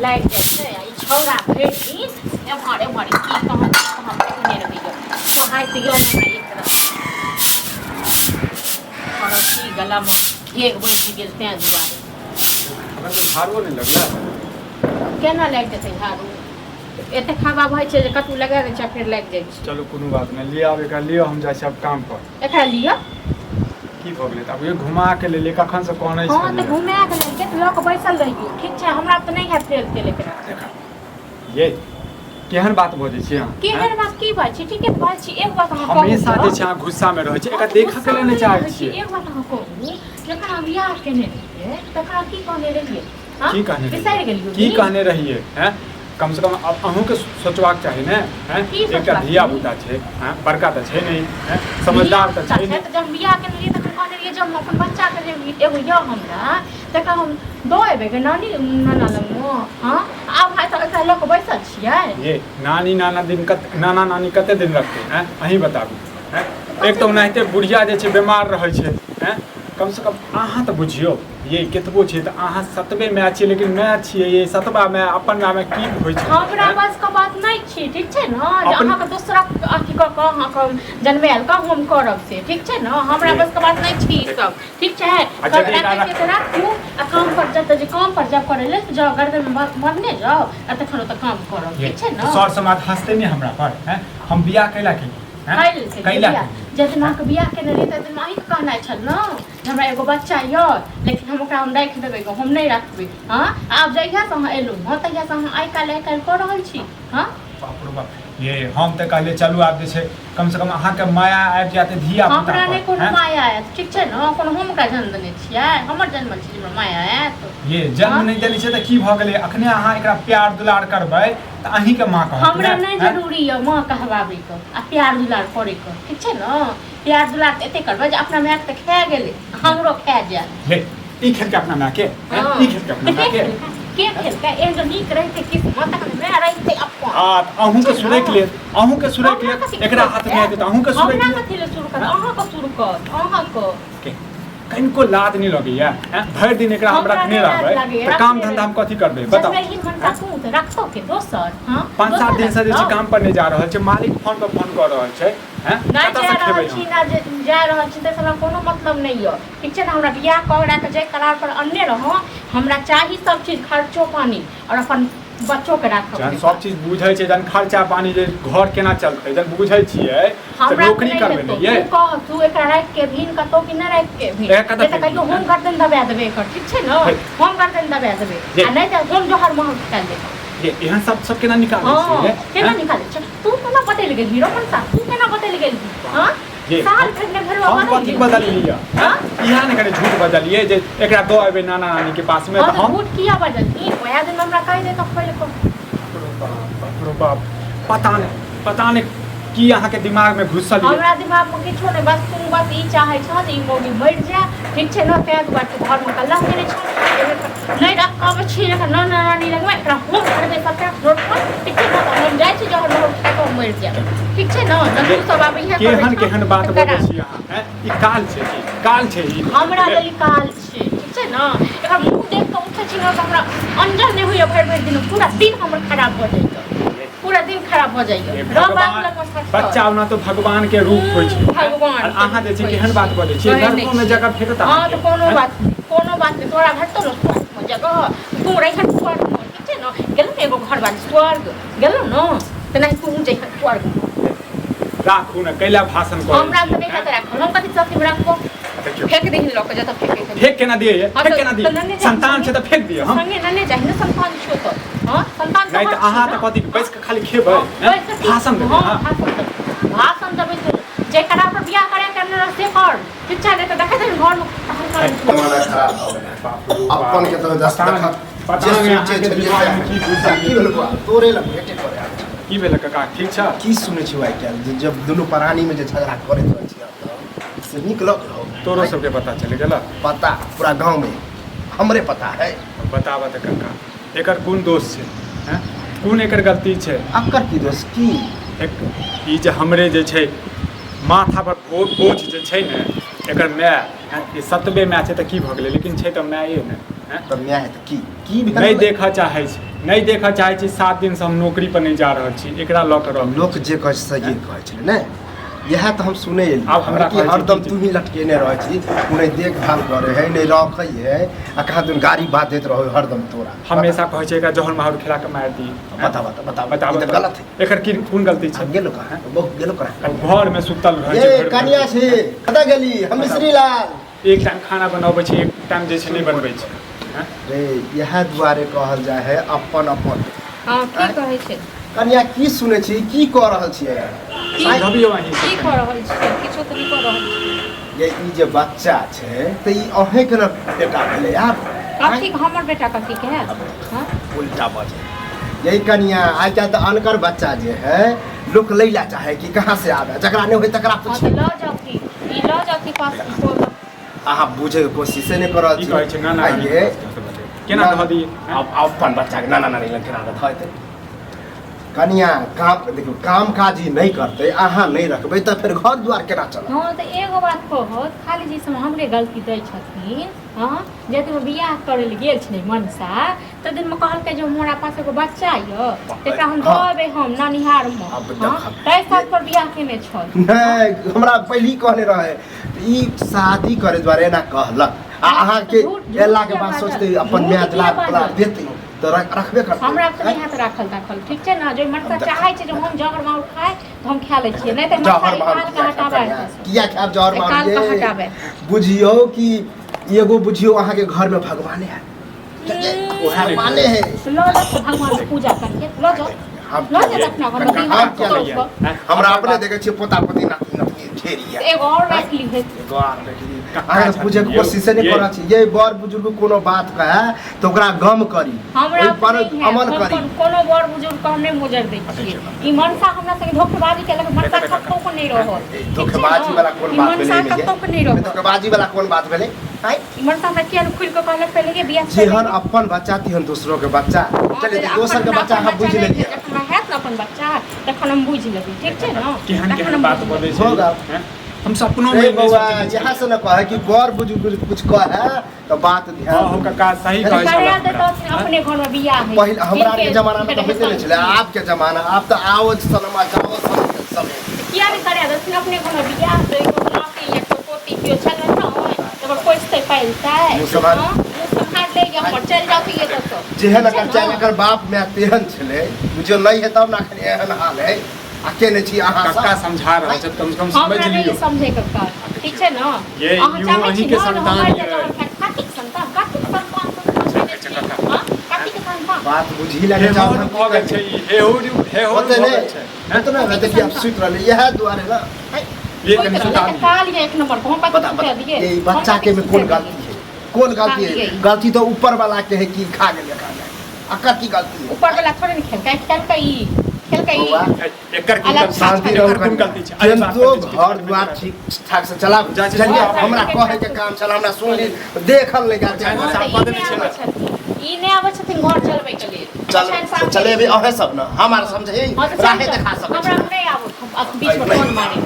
लागि जाइ छै ई छौरा भरि दिन एम्हर एम्हर की कहाँ कहाँ फेकने रहैए कहाँ दियौ हमरा एक तरह की गलामे घेग बैसि गेल तेँ दुआरे झाड़ो नहीं लगला केना लागि जेतै झाड़ू एतेक हवा भइ छै जे कतहु लगा दै छै फेर लागि जाइ छै चलो कोनो बात नहीं लिया आब एकरा लियो हम जाइ छी अब काम पर एकरा लिअ की भऽ गेलै अब ये घुमा के ले कखन से कहनै छै हाँ तऽ घुमा के लेल के लऽ कऽ बैसल रहियो ठीक छै हमरा तऽ नहि हैत तेल तेल एकरा ये केहन बात बजै छी अहाँ केहन बात की बात छै ठीके बात छै एक बात अहाँ हमेशा जे छै अहाँ गुस्सा में रहै छै एकरा देखऽ के लेल नहि चाहै छियै एक बात अहाँ कहू जखन हम बियाह केने रहियै तखन की कहने रहियै की कहने बिसरि गेलियै की कहने रहियै हैं कम से कम अब अहूँ के सोचबाक चाही ने हैं एकटा धिया पुता छै हैं बड़का तऽ छै नहीं हैं समझदार तऽ छै नहीं जब बियाह केने रहियै तखन कहने रहियै जब हम अपन बच्चा के एगो यऽ हमरा तखन हम दऽ एबै गे नानी नाना लगमे हाँ आब भाइ तऽ एकरा लऽ कऽ बैसल छियै ये नानी नाना नानी कते दिन रखते हैं अहीं बताबू हैं एक तो ओनाहिते बुढ़िया जे छै बीमार रहै छै हैं कम से कम अहाँ तऽ बुझियौ ये केतबो छै तऽ अहाँ सतबे माय छियै लेकिन माय छियै ये सतबा माय अपन माय में की होइ छै हमरा बस के बात नहीं छी ठीक छै न जे अहाँ के दोसरा अथी क के अहाँ के जन्मेल का हम करब से ठीक छै न हमरा बस के बात नहीं छी सब ठीक छै राखू आ काम पर जब काम पर जब करे ले जाओ गर्दन में मरने जाओ आ तखन ओतऽ काम करब ठीक छै न सर समाज हंसते नहीं हमरा पर हैं हम बियाह कैला की कैला जखन अहाँके बियाह केने रहियै तऽ दिन अहीँके कहनाइ छल ने जे हमरा एगो बच्चा यऽ लेकिन हम ओकरा हम राखि देबै हम नहि रखबै हाँ आब जहियासँ अहाँ एलहुँ हँ तहियासँ अहाँ आइ काल्हि कऽ रहल छी हाँ बाप रे बाप ये हम तऽ कहलिए चलू आब जे छै कम से कम अहाँके माया आबि जायत धिया पुता हमरा नहि कोनो माया आयत ठीक छै ने कोनो हम ओकरा जन्म देने छियै हमर जन्म छै हमरा माया आयत ये जन्म नहीं देने छै तऽ की भऽ गेलै अखने अहाँ एकरा प्यार दुलार करबै तऽ अहीं के माँ कहत हमरा नहीं जरूरी है माँ कहबाबै के आ प्यार दुलार करे के ठीक छै ने प्यार दुलार एते करबै जे अपना माय के तऽ खा गेलै हमरो खा जायत हे ई खेल के अपना माय के ई खेल के अपना माय के खेल के एगो नीक रहते किस्मत तक माय रहते अपन हां अहूँ के सुरैक ले एकरा हाथ में आते अहूँ के सुरैक ले अहाँ के शुरू कर अहाँ के शुरू कर अहाँ के कनको लाज नहीं लगैया भर दिन एकरा हम रखने रहबै त काम धंधा हम कथि करबै बताओ रखतो के दोसर हां 5-7 दिन से जे काम पर नहीं जा रहल छै मालिक फोन पर फोन कर रहल छै हैं नहीं जा रहल छी ना जा रहल छी त हमरा कोनो मतलब नहीं य ठीक छै ना हमरा बियाह करा के जे करार पर अन्ने रहो हमरा चाही सब चीज खर्चो पानी और अपन बच्चों के राखब जन सब चीज बुझै छै जन खर्चा पानी जे घर केना चलतै जन बुझै छियै त नौकरी करबै ने ये तू कह तू एकरा राख के भीन कतो कि न राख के भीन त कहियो हम गर्दन दबा देबे एकर ठीक छै न हम गर्दन दबा देबे आ नहीं त जोन जोहर महल निकाल दे ये एहन सब केना निकालै छै केना निकालै छै तू केना बदल गेल हीरो मनसा तू केना बदल गेल हां साल भर में घर हम कथि बदल लिया हां इहा ने कने झूठ बदलिए जे एकरा दो एबे नाना नानी के पास में त हम झूठ किया बदलती ओया दिन हमरा कह दे त पहले को बाप पता नहीं की अहाँ के दिमाग में घुसल है हमरा दिमाग में किछो नहीं बस तू बस ई चाहे छ जे ई मोगी मर जा ठीक छै न ते दुआरे तू घर में कल्ला केने छ नहीं रखब छी नाना नानी लग में एकरा हो करबे सबटा रोड पर ठीक छै न हम जाय छी जहर रोड पे तो मर जा ठीक छै न तू सब आब इहा केहन बात बोलै छी अहाँ हैं ई काल छै ई हमरा लेल काल छै ठीक छै न एकर मुंह देख के उठै छी न त हमरा अंजन नहीं होय भर दिन पूरा दिन हमर खराब भ जाय पूरा दिन खराब हो जाइए बच्चा होना तो भगवान के रूप होइ छै भगवान अहाँ जे छै केहन बात बोलै छी नरको में जगह फेकता हां तो कोनो बात नहीं तोरा भटतो न जगह तू रही हट स्वर्ग ठीक छै न गेल न एगो घर वाली स्वर्ग गेल न त नहीं तू जे स्वर्ग राखू न कैला भाषण कर हमरा त नहीं कहत राखो हम कथि सती राखो फेंक दे लोग जत फेंक केना दिए फेंक केना दिए संतान छै त फेंक दिए हम संगे नने चाहिए न संतान छो त हां संतान नहीं त अहाँ त कथि बैस के खाली खेबै भाषण देबै हां भाषण देबै त जे करा पर बियाह करे के न से कर ठीक छै ने त देखै छै घर में हमारा खराब हो गया अपन के तो दस पता नहीं अहाँ के दिमाग में की घुसल की भेल बा तोरे लग भेटे करे की भेल काका ठीक छ की सुनै छी भाई क्या जब दोनों प्राणी में जे झगड़ा करे रहै छी से निकलक रहो तोरो सबके पता चले गेला पता पूरा गांव में हमरे पता है बतावा त काका एकर कोन दोष छै हैं कोन एकर गलती छै अकर की दोष की ई जे हमरे जे छै माथा पर बोझ जे छै ने एकर माय ई सतबे माय छै त की भ गेलै लेकिन छै त माये ने हैं? तब मैं है तो की भेल नहीं देखा चाहे छी नहीं देखा चाहे छी 7 दिन से हम नौकरी पर नहीं जा रहल छी एकरा लऽ कऽ रहल लोक जे कहै छै सही कहै छै ने इएह तऽ हम सुनै आब हमरा कि कहै छै हरदम कि- तू ही लटकेने रहै छी तू नहीं देखभाल करे है नहीं रखै है आ कहाँ दिन गाड़ी बांधैत रहो हरदम तोरा हमेशा कहै छै एकरा जहर माहौर खिला के मारि दी बता ई तऽ गलत है एकर की कोन गलती छै गेलो कहाँ बहुत गेलो कहाँ घर में सुतल रहै ये छै भरि दिन। कनिया छै कतऽ गेली हम मिश्री लाल एक टाइम खाना बनाबै छै एक टाइम जे छै नहीं बनबै छै हैं? रे इएह दुआरे कहल जाइ है अपन अपन हाँ की कहै छै कनिया की सुनै छी की कऽ रहल छियै की समझबियौ अहीं की कऽ रहल छियै किछो तऽ नहि कऽ रहल छियै ये ई जे बच्चा छै तऽ ई अहें के ने बेटा भेलै यार कथी हमर बेटा कथी के है हाँ उल्टा बजे यही कनिया आइ काल्हि तऽ अनकर बच्चा जे है लोक लैला चाहे कि कहाँ से आवे जकरा नहीं होय तकरा हाँ पूछे तऽ लऽ जाओ की ई लऽ जाओ की पास अहाँ बुझे के कोशिशे नहीं करल की कहै छै ना ना आइये केना धऽ दी अब अपन बच्चा के नाना नानी लग केना धैते कनिया काम देखियो काम काजी नहीं करते अहाँ नहीं रखबै तऽ फिर घर द्वार केना चलत हाँ तो एगो बात कहत खाली जी समय हमरे गलती दै छथिन हाँ जे दिन बियाह करे ले गेल छलै मनसा तऽ दिन में कहलकै जे हमरा पास एगो बच्चा य तेकरा हम देबै हम नानिहार में अब हाँ देखब। तै साथ पर बियाह केने छल नहीं हमरा पहली कहने रहे ई शादी करे द्वारे ना कहलक आ अहाँ के झूठ एला के बाद बाजल। सोचते अपन झूठ ब्याह किया दिला बाजल? देते तो रखबे करते हमरा तो नहीं हाथ राखल ताखल ठीक छै ना जो मनसा चाहे छै जे हम जहर मार खाए तो हम खा लै छियै नहीं तो जहर मनसा मार काल का हटाबै किया खाब जहर मार काल का हटाबै बुझियो कि एगो बुझियो अहाँ के घर में भगवाने है भगवाने है लो लो भगवान के पूजा करके लो जाओ हम लो जाओ अपना घर में हम क्या बिहार लिया? हैं? हमरा अपने देखे छियै पोता पोती नाती नाती ढेरी है एगो और राख ली है अहाँ पूछे के कोशिश नहीं करऽ छी ये बड़ बुजुर्ग कोनो बात कहे तो ओकरा गम करी हमरा ओहि पर नहीं है, अमल हम करी कोनो बड़ बुजुर्ग के हम नहीं मुजर दै छियै ई मनसा हमरा संगे धोखेबाजी केलक मनसा कतौ को नहीं रहो धोखेबाजी वाला कोन बात भेलै मनसा कतौ को नहीं रहो धोखेबाजी वाला कोन बात भेलै आइ ई मनसा हमरा किया खुल के कहलक पहले के बियाह जेहन अपन बच्चा तेहन दोसरो के बच्चा चलिए दोसर के बच्चा हम बुझ लेलिए जखन हैत न अपन बच्चा तखन हम बुझ लेबै ठीक छै न केहन केहन बात बदै छै होगा। हैं? हम सपनों में रे नहीं बौआ सोचने छी। यहाँ से न कहे कि बड़ बुजुर्ग कुछ कहे तो बात हाँ ध्यान हम काका सही कहै छै कराया हमरा। देतथिन अपने घर में बियाह है पहले हमरा के जमाना में तो होते नहीं छले आब के जमाना आब तो आओ सनमा जाओ समय किया नहीं कराया देतथिन अपने घर में बियाह तो एगो नाती एक पोती कियो छलै न एगो कोइस्ते पाइलतै मुँह सम्हार। संभाल ले या पर चल जाओ ये तो जेहन अगर चाहे अगर बाप में तेहन छले बुझियो नहीं है तब ना खने एहन हाल है आके नहीं छी अहाँ काका समझा रहल छै कम से कम समझ हमरा लियो नहीं समझे का ठीक छै न ये अहाँ यूं चाहै अहीं छी के न संतान हमर ये। जगह कातिक संतान कातिक संतान बात बुझी लगे हे जाओ मोर भऽ गेल छै ई हे हो होते भऽ नहीं गेल छै हैं? इतना है देखिए आप सुत रहले यह द्वारे ना ये कनी सुता दी काल एक नंबर को हम बता बता ये बच्चा के में कौन गलती है कौन गलती है गलती तो ऊपर वाला के है कि खा गेल खाना अकर की गलती है ऊपर वाला थोड़े नहीं खेल कई बौआ, एकर की अलग गलती शांति एकर रहो कोन गलती छै अरे बात तो करते छी, घर द्वार ठीक ठाक से चला जा, जा, चलिए जा, हमरा कहे के काम चला हमरा सुन ली देखल नहीं गया जा, जा, ई नहीं आबै छथिन घर चलबै के लिए चले भी अहे सब ना हमारा समझे राहे दिखा हमरा सकते नहीं आबै बीच में कौन मारे